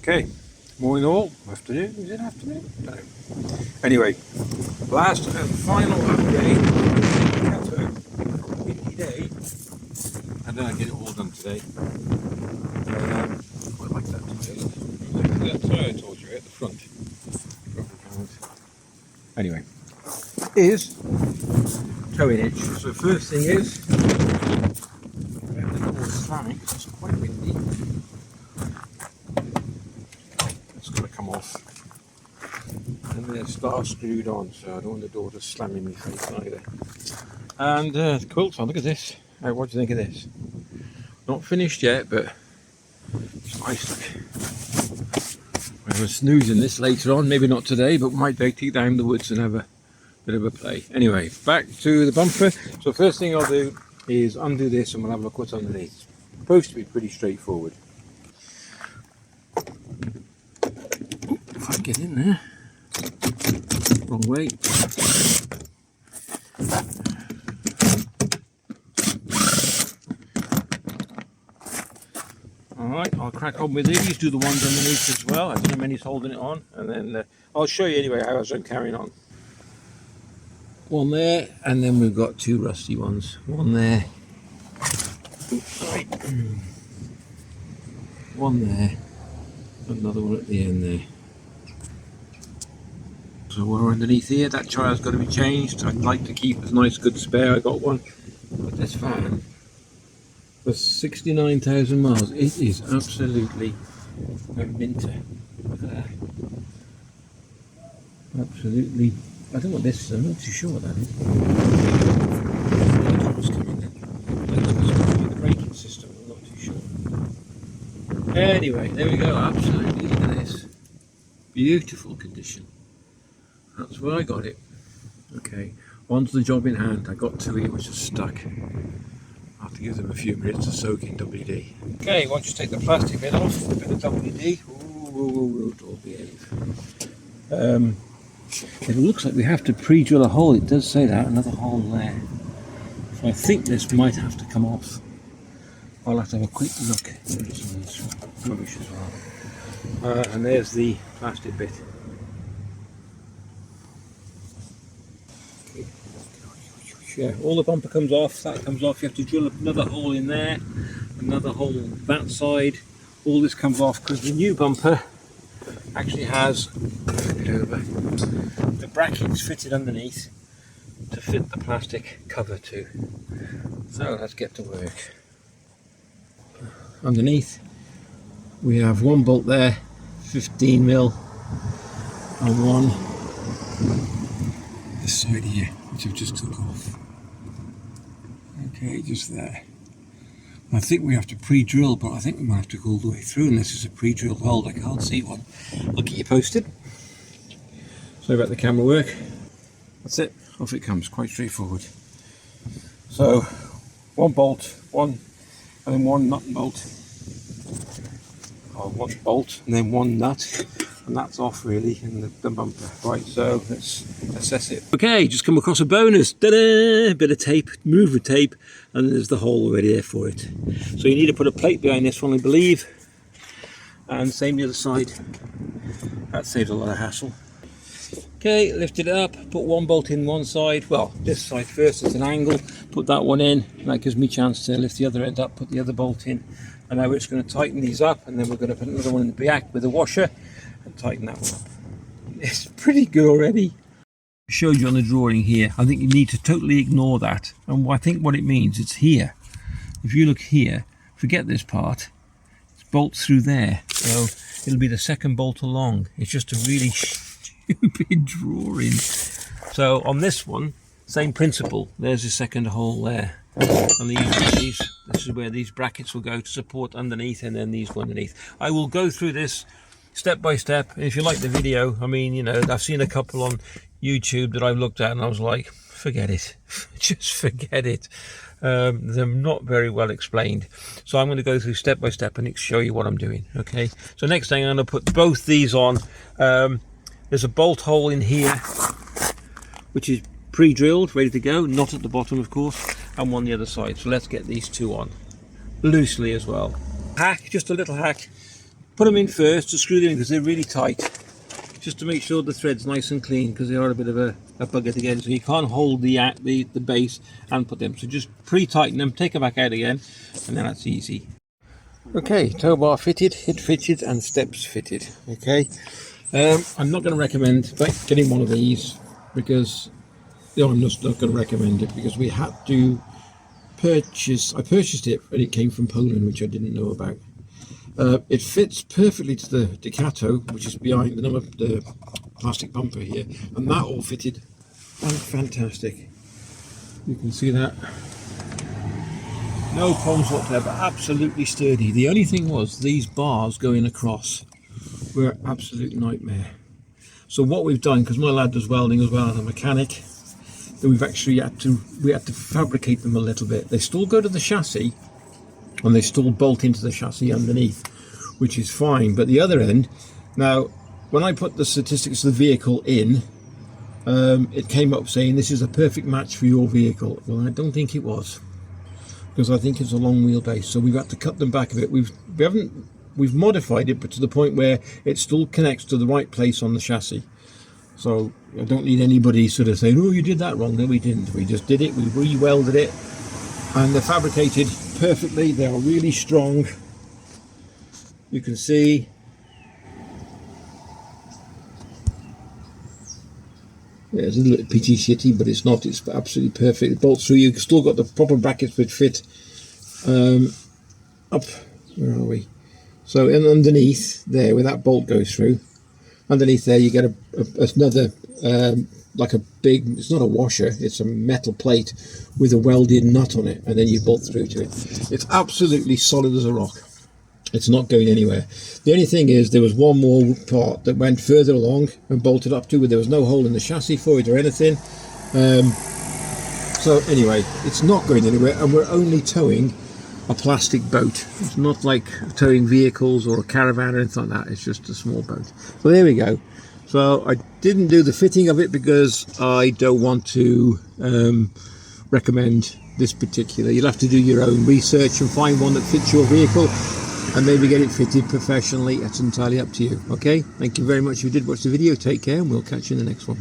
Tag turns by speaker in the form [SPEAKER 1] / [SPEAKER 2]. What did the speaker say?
[SPEAKER 1] Okay, morning all, afternoon, is it afternoon? No. Anyway, last and final update. Docato. Windy day. I don't get it all done today. Quite like that today. That's what I told you at the front. Anyway, is towing hitch. So first thing is, slamming, it's quite windy. Off, and they're star screwed on, so I don't want the door to slam in my face either. And the quilt's on. Look at this. What do you think of this? Not finished yet, but it's nice. Look, we're snoozing this later on. Maybe not today, but we might take it down the woods and have a bit of a play. Anyway, back to the bumper. So first thing I'll do is undo this, and we'll have a look what's underneath. It's supposed to be pretty straightforward. If I get in there, wrong way. Alright, I'll crack on with these, do the ones underneath as well. I don't know how many's holding it on, and then I'll show you anyway how I'm carrying on. One there, and then we've got two rusty ones. One there. Right. One there, another one at the end there. So we're underneath here. That tyre's got to be changed. I'd like to keep a nice good spare. I got one, but this van for 69,000 miles, it is absolutely a minter. Look at that. Absolutely. I don't know what this is. I'm not too sure what that is. The braking system. I'm not too sure. Anyway, there we go. Absolutely. Look at this. Beautiful condition. That's where I got it. Okay, onto the job in hand. I got two here which are stuck. I'll have to give them a few minutes to soak in WD. Okay, once you take the plastic bit off, a bit of WD. Ooh, it'll behave. It looks like we have to pre-drill a hole. It does say that, another hole there. So I think this might have to come off. I'll have to have a quick look. There's some of this rubbish as well. And there's the plastic bit. Yeah, all the bumper comes off, that comes off, you have to drill another hole in there, another hole on that side. All this comes off because the new bumper actually has, flip it over, the brackets fitted underneath to fit the plastic cover to. So let's get to work. Underneath we have one bolt there, 15mm, and one this side here, which I've just took off. Okay, just there. I think we have to pre-drill, but I think we might have to go all the way through, and this is a pre-drilled hole. I can't see one. I'll get you posted. Sorry about the camera work. That's it. Off it comes. Quite straightforward. So, one bolt, and then one nut and bolt. Or one bolt, and then one nut. And that's off really in the bumper. Right, so let's assess it. Okay, just come across a bonus. Ta-da! Bit of tape, mover tape, and there's the hole already there for it. So you need to put a plate behind this one, I believe. And same the other side. That saves a lot of hassle. Okay, lifted it up, put one bolt in one side. Well, this side first, it's an angle. Put that one in, and that gives me a chance to lift the other end up, put the other bolt in. And now we're just going to tighten these up, and then we're going to put another one in the back with a washer and tighten that one up. It's pretty good already. I showed you on the drawing here. I think you need to totally ignore that. And I think what it means, it's here. If you look here, forget this part. It's bolts through there. So it'll be the second bolt along. It's just a really stupid drawing. So on this one, same principle. There's the second hole there. And this is where these brackets will go to support underneath, and then these go underneath. I will go through this step by step. If you like the video, I mean, you know, I've seen a couple on YouTube that I've looked at and I was like, forget it. Just forget it. They're not very well explained. So I'm going to go through step by step and show you what I'm doing. Okay, so next thing I'm going to put both these on. There's a bolt hole in here which is pre-drilled, ready to go, not at the bottom of course, and one the other side. So let's get these two on loosely as well. Hack, just a little hack. put them in first to screw them in because they're really tight, just to make sure the thread's nice and clean, because they are a bit of a bugger to get in, so you can't hold the base and put them. So just pre-tighten them, take them back out again, and then that's easy. Okay, tow bar fitted, hit fitted, and steps fitted. Okay, I'm not going to recommend getting one of these because I'm just not going to recommend it, because we had to purchase. I purchased it and it came from Poland, which I didn't know about. It fits perfectly to the Docato, which is behind the plastic bumper here, and that all fitted and fantastic. You can see that. No problems whatsoever, absolutely sturdy. The only thing was these bars going across were an absolute nightmare. So what we've done, because my lad does welding as well as a mechanic, we've actually had to fabricate them a little bit. They still go to the chassis and they still bolt into the chassis underneath, which is fine. But the other end, now when I put the statistics of the vehicle in, it came up saying this is a perfect match for your vehicle. Well, I don't think it was, because I think it's a long wheelbase, so we've had to cut them back a bit. We've modified it, but to the point where it still connects to the right place on the chassis. So I don't need anybody sort of saying, oh, you did that wrong. No, we didn't. We just did it. We re-welded it, and they're fabricated perfectly. They are really strong. You can see. Yeah, it's a little bit pitty shitty, but it's not. It's absolutely perfect. It bolts through. You've still got the proper brackets which fit up. Where are we? So underneath there, where that bolt goes through, underneath there you get another like a big. It's not a washer. It's a metal plate with a welded nut on it, and then you bolt through to it. It's absolutely solid as a rock. It's not going anywhere. The only thing is there was one more part that went further along and bolted up to where there was no hole in the chassis for it or anything. So anyway, it's not going anywhere, and we're only towing a plastic boat. It's not like towing vehicles or a caravan or anything like that. It's just a small boat. So there we go. So I didn't do the fitting of it because I don't want to recommend this particular. You'll have to do your own research and find one that fits your vehicle, and maybe get it fitted professionally. That's entirely up to you. Okay, thank you very much if you did watch the video. Take care, and we'll catch you in the next one.